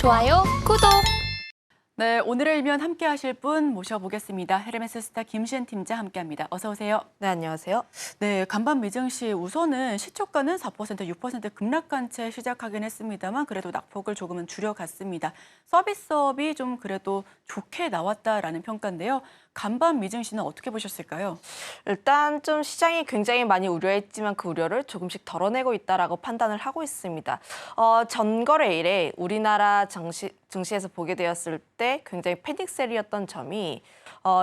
좋아요, 구독! 네, 오늘의 일면 함께 하실 분 모셔보겠습니다. 헤르메스 스타 김시은 팀장 함께합니다. 어서 오세요. 네, 안녕하세요. 네, 간밤 미증시 우선은 시초가는 4%, 6% 급락한 채 시작하긴 했습니다만 그래도 낙폭을 조금은 줄여갔습니다. 서비스업이 좀 그래도 좋게 나왔다라는 평가인데요. 간밤 미증시는 어떻게 보셨을까요? 일단 좀 시장이 굉장히 많이 우려했지만 그 우려를 조금씩 덜어내고 있다라고 판단을 하고 있습니다. 전거래일에 우리나라 증시에서 보게 되었을 때 굉장히 패닉셀이었던 점이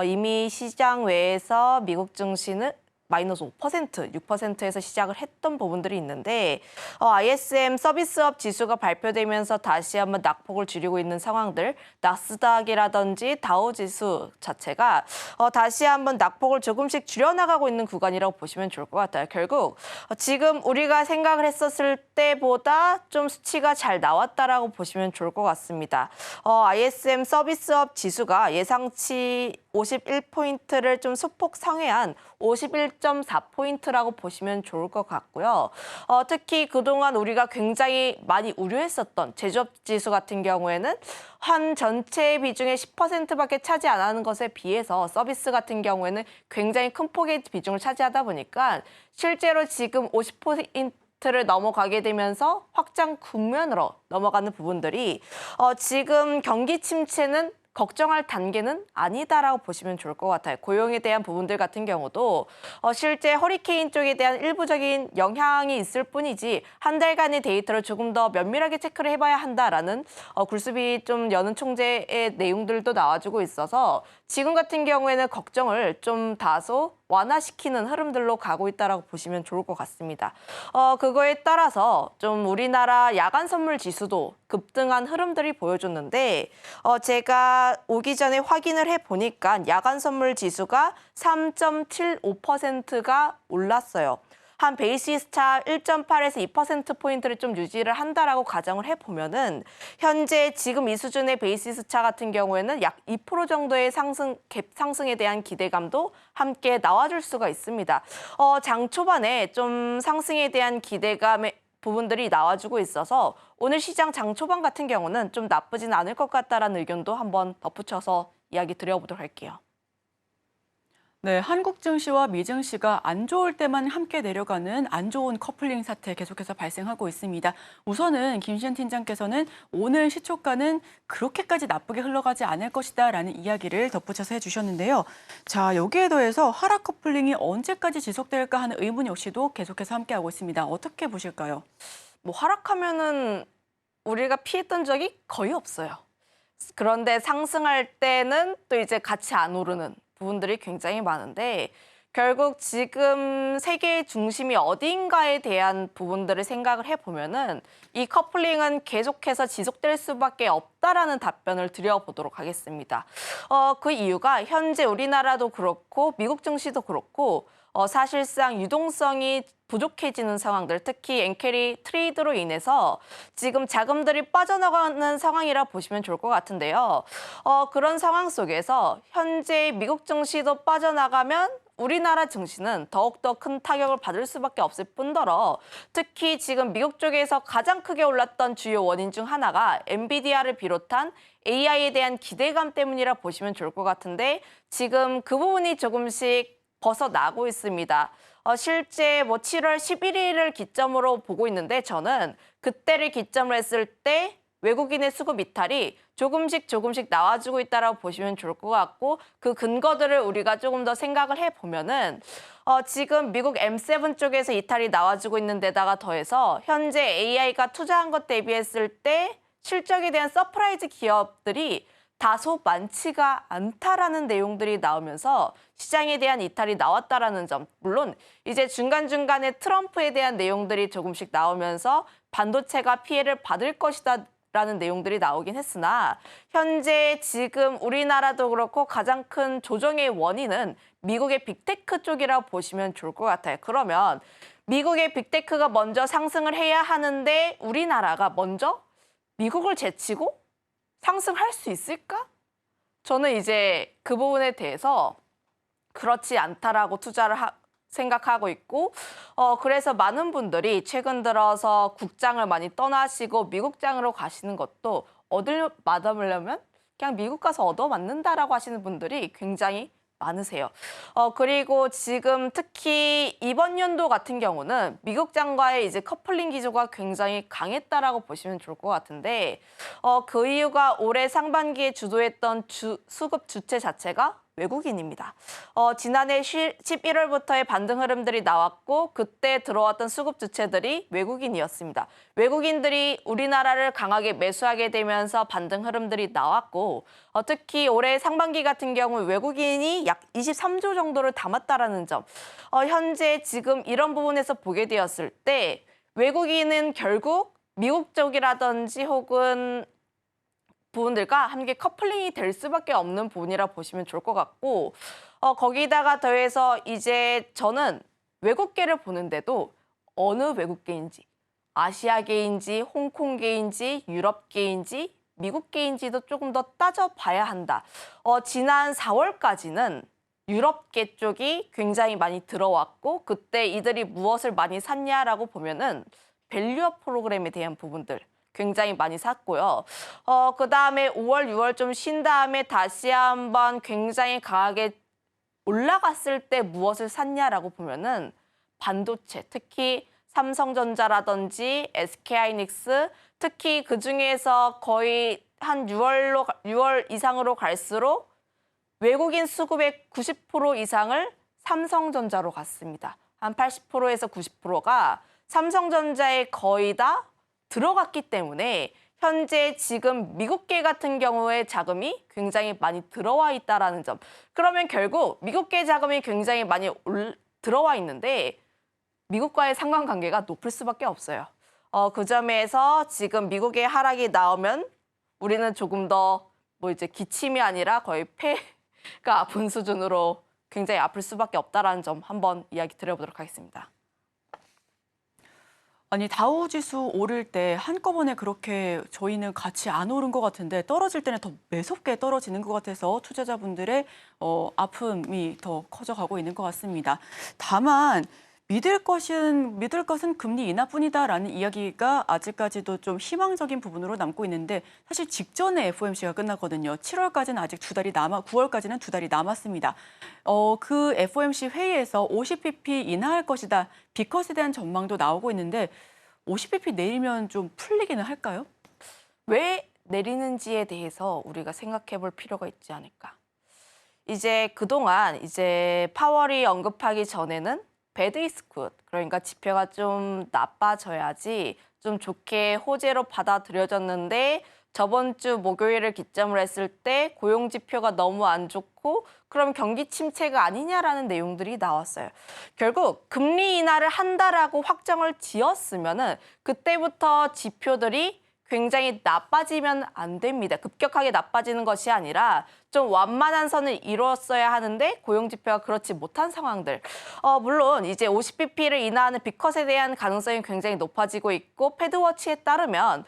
이미 시장 외에서 미국 증시는 마이너스 5%, 6%에서 시작을 했던 부분들이 있는데 ISM 서비스업 지수가 발표되면서 다시 한번 낙폭을 줄이고 있는 상황들, 나스닥이라든지 다우지수 자체가 다시 한번 낙폭을 조금씩 줄여나가고 있는 구간이라고 보시면 좋을 것 같아요. 결국 지금 우리가 생각을 했었을 때보다 좀 수치가 잘 나왔다라고 보시면 좋을 것 같습니다. ISM 서비스업 지수가 예상치 51포인트를 좀 소폭 상회한 51.4포인트라고 보시면 좋을 것 같고요. 특히 그동안 우리가 굉장히 많이 우려했었던 제조업 지수 같은 경우에는 한 전체 비중의 10%밖에 차지 안 하는 것에 비해서 서비스 같은 경우에는 굉장히 큰 폭의 비중을 차지하다 보니까 실제로 지금 50%를 넘어가게 되면서 확장 국면으로 넘어가는 부분들이 지금 경기 침체는 걱정할 단계는 아니다라고 보시면 좋을 것 같아요. 고용에 대한 부분들 같은 경우도 실제 허리케인 쪽에 대한 일부적인 영향이 있을 뿐이지 한 달간의 데이터를 조금 더 면밀하게 체크를 해봐야 한다라는 굴수비 좀 여는 총재의 내용들도 나와주고 있어서 지금 같은 경우에는 걱정을 좀 다소 완화시키는 흐름들로 가고 있다라고 보시면 좋을 것 같습니다. 그거에 따라서 좀 우리나라 야간 선물 지수도 급등한 흐름들이 보여줬는데 제가 오기 전에 확인을 해보니까 야간 선물 지수가 3.75%가 올랐어요. 한 베이시스 차 1.8에서 2%포인트를 좀 유지를 한다라고 가정을 해보면은 현재 지금 이 수준의 베이시스 차 같은 경우에는 약 2% 정도의 갭 상승에 대한 기대감도 함께 나와줄 수가 있습니다. 장 초반에 좀 상승에 대한 기대감의 부분들이 나와주고 있어서 오늘 시장 장 초반 같은 경우는 좀 나쁘진 않을 것 같다라는 의견도 한번 덧붙여서 이야기 드려보도록 할게요. 네, 한국 증시와 미 증시가 안 좋을 때만 함께 내려가는 안 좋은 커플링 사태 계속해서 발생하고 있습니다. 우선은 김시은 팀장께서는 오늘 시초가는 그렇게까지 나쁘게 흘러가지 않을 것이다라는 이야기를 덧붙여서 해주셨는데요. 자, 여기에 더해서 하락 커플링이 언제까지 지속될까 하는 의문 역시도 계속해서 함께하고 있습니다. 어떻게 보실까요? 뭐 하락하면은 우리가 피했던 적이 거의 없어요. 그런데 상승할 때는 또 이제 같이 안 오르는 부분들이 굉장히 많은데 결국 지금 세계의 중심이 어딘가에 대한 부분들을 생각을 해보면은 이 커플링은 계속해서 지속될 수밖에 없다라는 답변을 드려보도록 하겠습니다. 그 이유가 현재 우리나라도 그렇고 미국 증시도 그렇고 사실상 유동성이 부족해지는 상황들, 특히 엔캐리 트레이드로 인해서 지금 자금들이 빠져나가는 상황이라 보시면 좋을 것 같은데요. 그런 상황 속에서 현재 미국 증시도 빠져나가면 우리나라 증시는 더욱더 큰 타격을 받을 수밖에 없을 뿐더러 특히 지금 미국 쪽에서 가장 크게 올랐던 주요 원인 중 하나가 엔비디아를 비롯한 AI에 대한 기대감 때문이라 보시면 좋을 것 같은데 지금 그 부분이 조금씩 벗어나고 있습니다. 실제 뭐 7월 11일을 기점으로 보고 있는데 저는 그때를 기점으로 했을 때 외국인의 수급 이탈이 조금씩 나와주고 있다라고 보시면 좋을 것 같고 그 근거들을 우리가 조금 더 생각을 해보면은 지금 미국 M7 쪽에서 이탈이 나와주고 있는 데다가 더해서 현재 AI가 투자한 것 대비했을 때 실적에 대한 서프라이즈 기업들이 다소 많지가 않다라는 내용들이 나오면서 시장에 대한 이탈이 나왔다라는 점. 물론 이제 중간중간에 트럼프에 대한 내용들이 조금씩 나오면서 반도체가 피해를 받을 것이다 라는 내용들이 나오긴 했으나 현재 지금 우리나라도 그렇고 가장 큰 조정의 원인은 미국의 빅테크 쪽이라고 보시면 좋을 것 같아요. 그러면 미국의 빅테크가 먼저 상승을 해야 하는데 우리나라가 먼저 미국을 제치고 상승할 수 있을까? 저는 이제 그 부분에 대해서 그렇지 않다라고 생각하고 있고 그래서 많은 분들이 최근 들어서 국장을 많이 떠나시고 미국장으로 가시는 것도 얻으려면 그냥 미국 가서 얻어맞는다라고 하시는 분들이 굉장히 많으세요. 그리고 지금 특히 이번 연도 같은 경우는 미국장과의 이제 커플링 기조가 굉장히 강했다라고 보시면 좋을 것 같은데, 그 이유가 올해 상반기에 주도했던 수급 주체 자체가 외국인입니다. 지난해 11월부터의 반등 흐름들이 나왔고 그때 들어왔던 수급 주체들이 외국인이었습니다. 외국인들이 우리나라를 강하게 매수하게 되면서 반등 흐름들이 나왔고 특히 올해 상반기 같은 경우 외국인이 약 23조 정도를 담았다라는 점. 현재 지금 이런 부분에서 보게 되었을 때 외국인은 결국 미국 쪽이라든지 혹은 부분들과 함께 커플링이 될 수밖에 없는 부분이라 보시면 좋을 것 같고 거기다가 더해서 이제 저는 외국계를 보는데도 어느 외국계인지 아시아계인지 홍콩계인지 유럽계인지 미국계인지도 조금 더 따져봐야 한다. 지난 4월까지는 유럽계 쪽이 굉장히 많이 들어왔고 그때 이들이 무엇을 많이 샀냐라고 보면은 밸류업 프로그램에 대한 부분들 굉장히 많이 샀고요. 그다음에 5월, 6월 좀 쉰 다음에 다시 한번 굉장히 강하게 올라갔을 때 무엇을 샀냐라고 보면은 반도체, 특히 삼성전자라든지 SK하이닉스, 특히 그중에서 거의 한 6월 이상으로 갈수록 외국인 수급의 90% 이상을 삼성전자로 갔습니다. 한 80%에서 90%가 삼성전자에 거의 다 들어갔기 때문에 현재 지금 미국계 같은 경우에 자금이 굉장히 많이 들어와 있다라는 점. 그러면 결국 미국계 자금이 굉장히 많이 들어와 있는데 미국과의 상관관계가 높을 수밖에 없어요. 그 점에서 지금 미국의 하락이 나오면 우리는 조금 더 뭐 이제 기침이 아니라 거의 폐가 아픈 수준으로 굉장히 아플 수밖에 없다라는 점 한번 이야기 드려보도록 하겠습니다. 아니 다우지수 오를 때 한꺼번에 그렇게 저희는 같이 안 오른 것 같은데 떨어질 때는 더 매섭게 떨어지는 것 같아서 투자자분들의 아픔이 더 커져가고 있는 것 같습니다. 다만 믿을 것은 금리 인하뿐이다라는 이야기가 아직까지도 좀 희망적인 부분으로 남고 있는데 사실 직전에 FOMC가 끝났거든요. 7월까지는 아직 9월까지는 2달이 남았습니다. 그 FOMC 회의에서 50bp 인하할 것이다. 비컷에 대한 전망도 나오고 있는데 50bp 내리면 좀 풀리기는 할까요? 왜 내리는지에 대해서 우리가 생각해 볼 필요가 있지 않을까. 이제 그동안 이제 파월이 언급하기 전에는 bad is good. 그러니까 지표가 좀 나빠져야지 좀 좋게 호재로 받아들여졌는데 저번 주 목요일을 기점으로 했을 때 고용 지표가 너무 안 좋고 그럼 경기 침체가 아니냐라는 내용들이 나왔어요. 결국 금리 인하를 한다라고 확정을 지었으면은 그때부터 지표들이 굉장히 나빠지면 안 됩니다. 급격하게 나빠지는 것이 아니라 좀 완만한 선을 이루었어야 하는데 고용 지표가 그렇지 못한 상황들. 물론 이제 50bp를 인하하는 비컷에 대한 가능성이 굉장히 높아지고 있고 패드워치에 따르면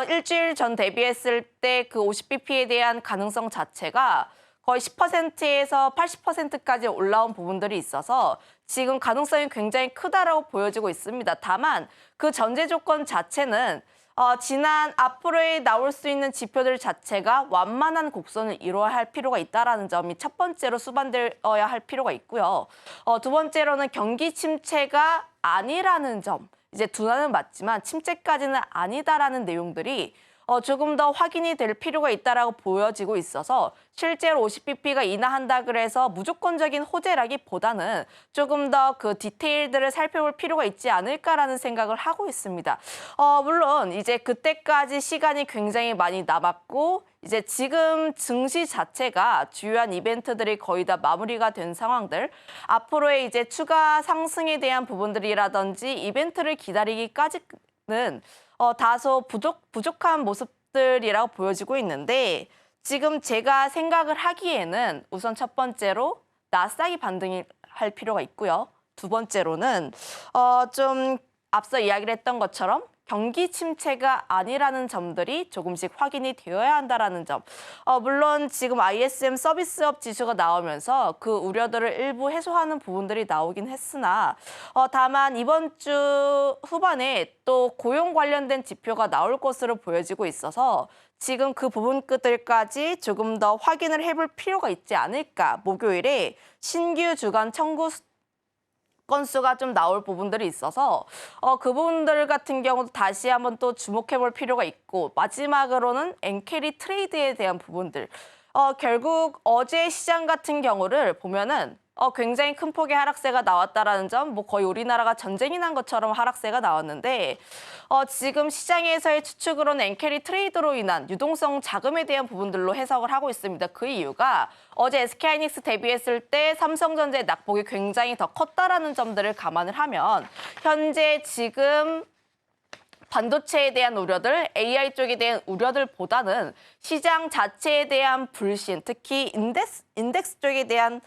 일주일 전 대비했을 때 그 50bp에 대한 가능성 자체가 거의 10%에서 80%까지 올라온 부분들이 있어서 지금 가능성이 굉장히 크다라고 보여지고 있습니다. 다만 그 전제 조건 자체는 지난 앞으로에 나올 수 있는 지표들 자체가 완만한 곡선을 이루어야 할 필요가 있다는 점이 첫 번째로 수반되어야 할 필요가 있고요. 두 번째로는 경기 침체가 아니라는 점. 이제 둔화는 맞지만 침체까지는 아니다라는 내용들이 조금 더 확인이 될 필요가 있다라고 보여지고 있어서 실제로 50bp가 인하한다 그래서 무조건적인 호재라기보다는 조금 더 그 디테일들을 살펴볼 필요가 있지 않을까라는 생각을 하고 있습니다. 물론 이제 그때까지 시간이 굉장히 많이 남았고 이제 지금 증시 자체가 주요한 이벤트들이 거의 다 마무리가 된 상황들, 앞으로의 이제 추가 상승에 대한 부분들이라든지 이벤트를 기다리기까지는 다소 부족한 모습들이라고 보여지고 있는데 지금 제가 생각을 하기에는 우선 첫 번째로 나스닥이 반등할 필요가 있고요. 두 번째로는 좀 앞서 이야기를 했던 것처럼 경기 침체가 아니라는 점들이 조금씩 확인이 되어야 한다라는 점. 물론 지금 ISM 서비스업 지수가 나오면서 그 우려들을 일부 해소하는 부분들이 나오긴 했으나 다만 이번 주 후반에 또 고용 관련된 지표가 나올 것으로 보여지고 있어서 지금 그 부분들까지 조금 더 확인을 해볼 필요가 있지 않을까. 목요일에 신규 주간 청구 건수가 좀 나올 부분들이 있어서 그 부분들 같은 경우도 다시 한번 또 주목해 볼 필요가 있고 마지막으로는 엔캐리 트레이드에 대한 부분들. 결국 어제 시장 같은 경우를 보면은 굉장히 큰 폭의 하락세가 나왔다라는 점, 뭐 거의 우리나라가 전쟁이 난 것처럼 하락세가 나왔는데 지금 시장에서의 추측으로는 엔캐리 트레이드로 인한 유동성 자금에 대한 부분들로 해석을 하고 있습니다. 그 이유가 어제 SK하이닉스 대비했을 때 삼성전자의 낙폭이 굉장히 더 컸다라는 점들을 감안을 하면 현재 지금 반도체에 대한 우려들, AI 쪽에 대한 우려들보다는 시장 자체에 대한 불신, 특히 인덱스 쪽에 대한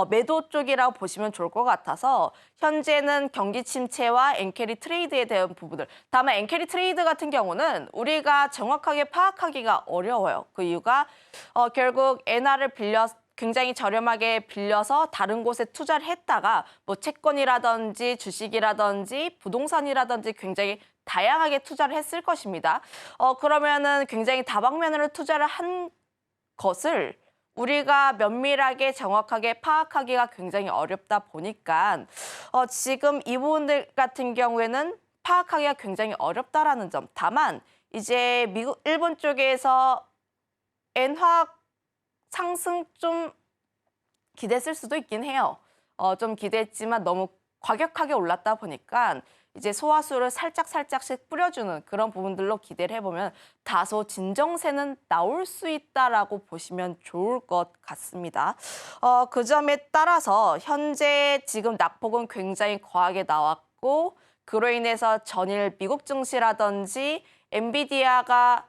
매도 쪽이라고 보시면 좋을 것 같아서 현재는 경기 침체와 엔캐리 트레이드에 대한 부분들. 다만 엔캐리 트레이드 같은 경우는 우리가 정확하게 파악하기가 어려워요. 그 이유가 결국 엔화를 굉장히 저렴하게 빌려서 다른 곳에 투자를 했다가 뭐 채권이라든지 주식이라든지 부동산이라든지 굉장히 다양하게 투자를 했을 것입니다. 그러면은 굉장히 다방면으로 투자를 한 것을 우리가 면밀하게 정확하게 파악하기가 굉장히 어렵다 보니까 지금 이 부분들 같은 경우에는 파악하기가 굉장히 어렵다라는 점. 다만 이제 일본 쪽에서 엔화 상승 좀 기대했을 수도 있긴 해요. 좀 기대했지만 너무 과격하게 올랐다 보니까 이제 소화수를 살짝씩 뿌려주는 그런 부분들로 기대를 해보면 다소 진정세는 나올 수 있다라고 보시면 좋을 것 같습니다. 그 점에 따라서 현재 지금 낙폭은 굉장히 과하게 나왔고 그로 인해서 전일 미국 증시라든지 엔비디아가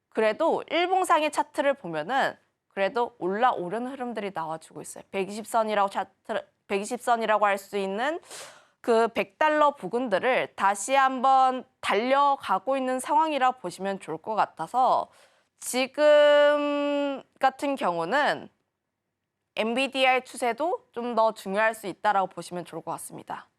그래도 일봉상의 차트를 보면은 그래도 올라오려는 흐름들이 나와주고 있어요. 120선이라고 할 수 있는 그 $100 부근들을 다시 한번 달려가고 있는 상황이라고 보시면 좋을 것 같아서 지금 같은 경우는 엔비디아의 추세도 좀 더 중요할 수 있다라고 보시면 좋을 것 같습니다.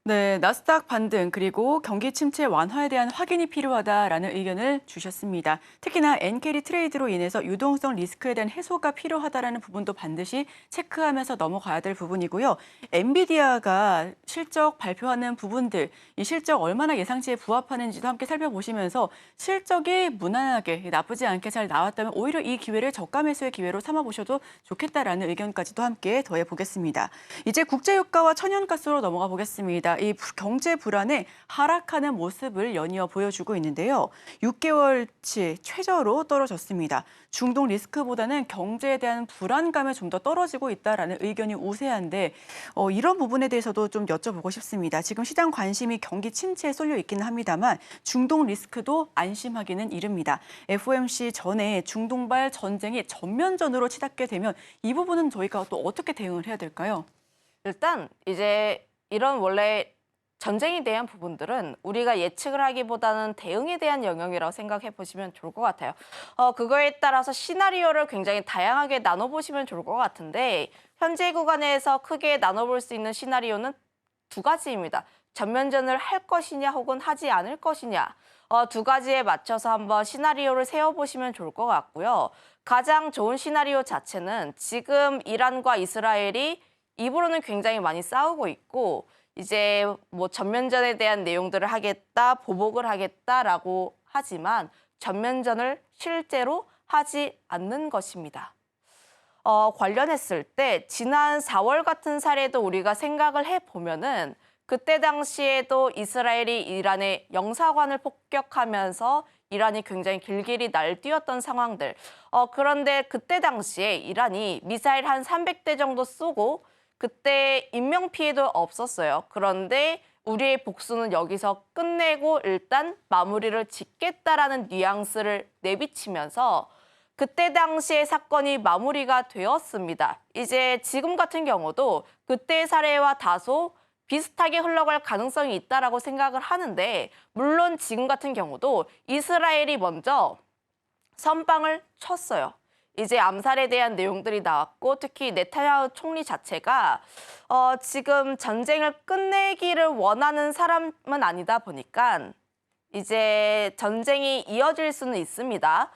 네, 나스닥 반등 그리고 경기 침체 완화에 대한 확인이 필요하다라는 의견을 주셨습니다. 특히나 엔캐리 트레이드로 인해서 유동성 리스크에 대한 해소가 필요하다라는 부분도 반드시 체크하면서 넘어가야 될 부분이고요. 엔비디아가 실적 발표하는 부분들, 이 실적 얼마나 예상치에 부합하는지도 함께 살펴보시면서 실적이 무난하게 나쁘지 않게 잘 나왔다면 오히려 이 기회를 저가 매수의 기회로 삼아보셔도 좋겠다라는 의견까지도 함께 더해보겠습니다. 이제 국제유가와 천연가스로 넘어가 보겠습니다. 이 경제 불안에 하락하는 모습을 연이어 보여주고 있는데요. 6개월치 최저로 떨어졌습니다. 중동 리스크보다는 경제에 대한 불안감에 좀 더 떨어지고 있다라는 의견이 우세한데 이런 부분에 대해서도 좀 여쭤보고 싶습니다. 지금 시장 관심이 경기 침체에 쏠려 있기는 합니다만 중동 리스크도 안심하기는 이릅니다. FOMC 전에 중동발 전쟁이 전면전으로 치닫게 되면 이 부분은 저희가 또 어떻게 대응을 해야 될까요? 일단 이제 이런 원래 전쟁에 대한 부분들은 우리가 예측을 하기보다는 대응에 대한 영역이라고 생각해 보시면 좋을 것 같아요. 그거에 따라서 시나리오를 굉장히 다양하게 나눠보시면 좋을 것 같은데 현재 구간에서 크게 나눠볼 수 있는 시나리오는 두 가지입니다. 전면전을 할 것이냐 혹은 하지 않을 것이냐. 두 가지에 맞춰서 한번 시나리오를 세워보시면 좋을 것 같고요. 가장 좋은 시나리오 자체는 지금 이란과 이스라엘이 입으로는 굉장히 많이 싸우고 있고 이제 뭐 전면전에 대한 내용들을 하겠다, 보복을 하겠다라고 하지만 전면전을 실제로 하지 않는 것입니다. 관련했을 때 지난 4월 같은 사례도 우리가 생각을 해보면은 그때 당시에도 이스라엘이 이란의 영사관을 폭격하면서 이란이 굉장히 길길이 날뛰었던 상황들. 그런데 그때 당시에 이란이 미사일 한 300대 정도 쏘고 그때 인명피해도 없었어요. 그런데 우리의 복수는 여기서 끝내고 일단 마무리를 짓겠다라는 뉘앙스를 내비치면서 그때 당시의 사건이 마무리가 되었습니다. 이제 지금 같은 경우도 그때의 사례와 다소 비슷하게 흘러갈 가능성이 있다라고 생각을 하는데 물론 지금 같은 경우도 이스라엘이 먼저 선빵을 쳤어요. 이제 암살에 대한 내용들이 나왔고 특히 네타냐후 총리 자체가 지금 전쟁을 끝내기를 원하는 사람은 아니다 보니까 이제 전쟁이 이어질 수는 있습니다.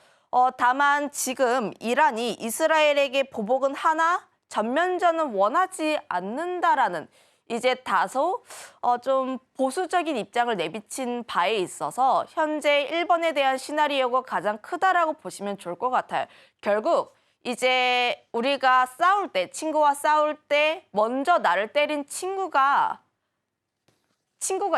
다만 지금 이란이 이스라엘에게 보복은 하나 전면전은 원하지 않는다라는 이제 다소 좀 보수적인 입장을 내비친 바에 있어서 현재 일본에 대한 시나리오가 가장 크다라고 보시면 좋을 것 같아요. 결국 이제 우리가 싸울 때, 친구와 싸울 때 먼저 나를 때린 친구가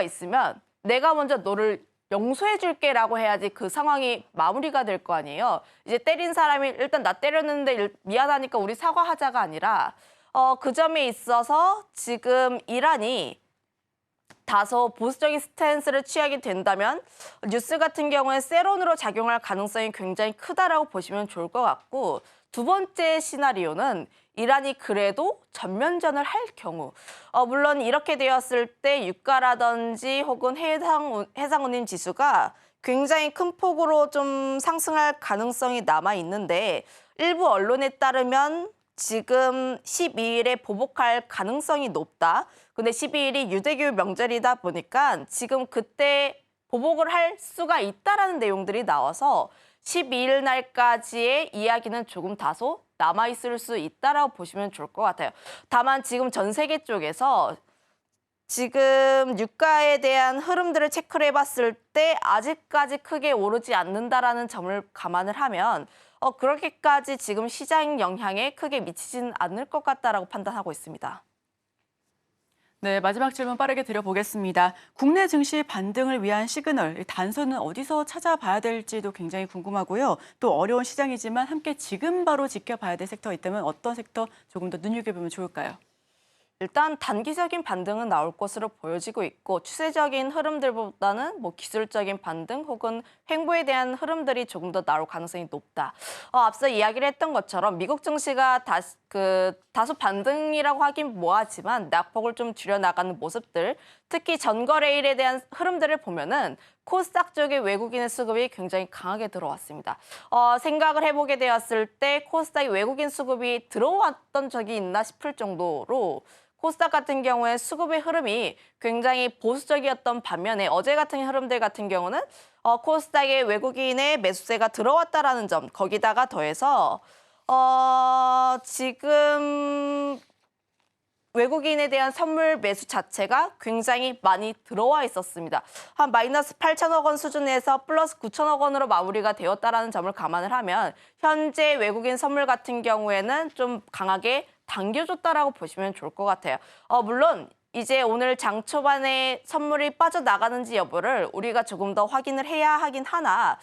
있으면 내가 먼저 너를 용서해 줄게라고 해야지 그 상황이 마무리가 될 거 아니에요. 이제 때린 사람이 일단 나 때렸는데 미안하니까 우리 사과하자가 아니라 그 점에 있어서 지금 이란이 다소 보수적인 스탠스를 취하게 된다면 뉴스 같은 경우에 세론으로 작용할 가능성이 굉장히 크다라고 보시면 좋을 것 같고 두 번째 시나리오는 이란이 그래도 전면전을 할 경우 물론 이렇게 되었을 때 유가라든지 혹은 해상운임 지수가 굉장히 큰 폭으로 좀 상승할 가능성이 남아 있는데 일부 언론에 따르면 지금 12일에 보복할 가능성이 높다. 근데 12일이 유대교 명절이다 보니까 지금 그때 보복을 할 수가 있다라는 내용들이 나와서 12일 날까지의 이야기는 조금 다소 남아있을 수 있다라고 보시면 좋을 것 같아요. 다만 지금 전 세계 쪽에서 지금 유가에 대한 흐름들을 체크를 해봤을 때 아직까지 크게 오르지 않는다라는 점을 감안을 하면 그렇게까지 지금 시장 영향에 크게 미치지는 않을 것 같다라고 판단하고 있습니다. 네, 마지막 질문 빠르게 드려보겠습니다. 국내 증시 반등을 위한 시그널, 단서는 어디서 찾아봐야 될지도 굉장히 궁금하고요. 또 어려운 시장이지만 함께 지금 바로 지켜봐야 될 섹터가 있다면 어떤 섹터 조금 더 눈여겨보면 좋을까요? 일단 단기적인 반등은 나올 것으로 보여지고 있고 추세적인 흐름들보다는 기술적인 반등 혹은 횡보에 대한 흐름들이 조금 더 나올 가능성이 높다. 앞서 이야기를 했던 것처럼 미국 증시가 다소 반등이라고 하긴 뭐하지만 낙폭을 좀 줄여나가는 모습들, 특히 전거래일에 대한 흐름들을 보면은 코스닥 쪽의 외국인의 수급이 굉장히 강하게 들어왔습니다. 생각을 해보게 되었을 때 코스닥의 외국인 수급이 들어왔던 적이 있나 싶을 정도로 코스닥 같은 경우에 수급의 흐름이 굉장히 보수적이었던 반면에 어제 같은 흐름들 같은 경우는 코스닥의 외국인의 매수세가 들어왔다라는 점, 거기다가 더해서 지금 외국인에 대한 선물 매수 자체가 굉장히 많이 들어와 있었습니다. 한 마이너스 8천억 원 수준에서 플러스 9천억 원으로 마무리가 되었다라는 점을 감안을 하면 현재 외국인 선물 같은 경우에는 좀 강하게 당겨줬다라고 보시면 좋을 것 같아요. 물론 이제 오늘 장 초반에 선물이 빠져나가는지 여부를 우리가 조금 더 확인을 해야 하긴 하나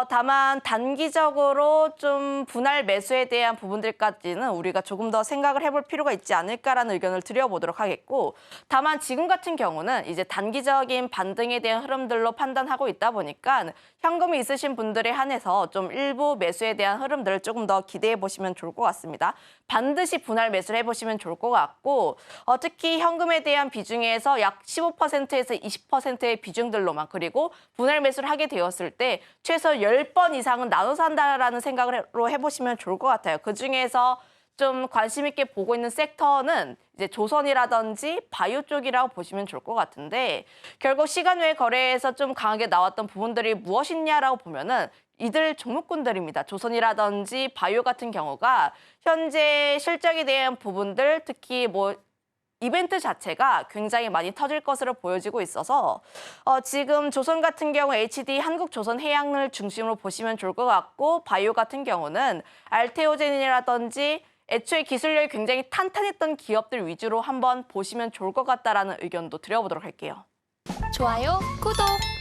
다만 단기적으로 좀 분할 매수에 대한 부분들까지는 우리가 조금 더 생각을 해볼 필요가 있지 않을까라는 의견을 드려보도록 하겠고 다만 지금 같은 경우는 이제 단기적인 반등에 대한 흐름들로 판단하고 있다 보니까 현금이 있으신 분들에 한해서 좀 일부 매수에 대한 흐름들을 조금 더 기대해 보시면 좋을 것 같습니다. 반드시 분할 매수를 해보시면 좋을 것 같고 특히 현금에 대한 비중에서 약 15%에서 20%의 비중들로만 그리고 분할 매수를 하게 되었을 때 최소 10번 이상은 나눠서 한다라는 생각으로 해보시면 좋을 것 같아요. 그중에서 좀 관심 있게 보고 있는 섹터는 이제 조선이라든지 바이오 쪽이라고 보시면 좋을 것 같은데 결국 시간 외 거래에서 좀 강하게 나왔던 부분들이 무엇이냐라고 보면은 이들 종목군들입니다. 조선이라든지 바이오 같은 경우가 현재 실적에 대한 부분들 특히 이벤트 자체가 굉장히 많이 터질 것으로 보여지고 있어서 지금 조선 같은 경우 HD 한국조선해양을 중심으로 보시면 좋을 것 같고 바이오 같은 경우는 알테오젠이라든지 애초에 기술력이 굉장히 탄탄했던 기업들 위주로 한번 보시면 좋을 것 같다라는 의견도 드려보도록 할게요. 좋아요, 구독!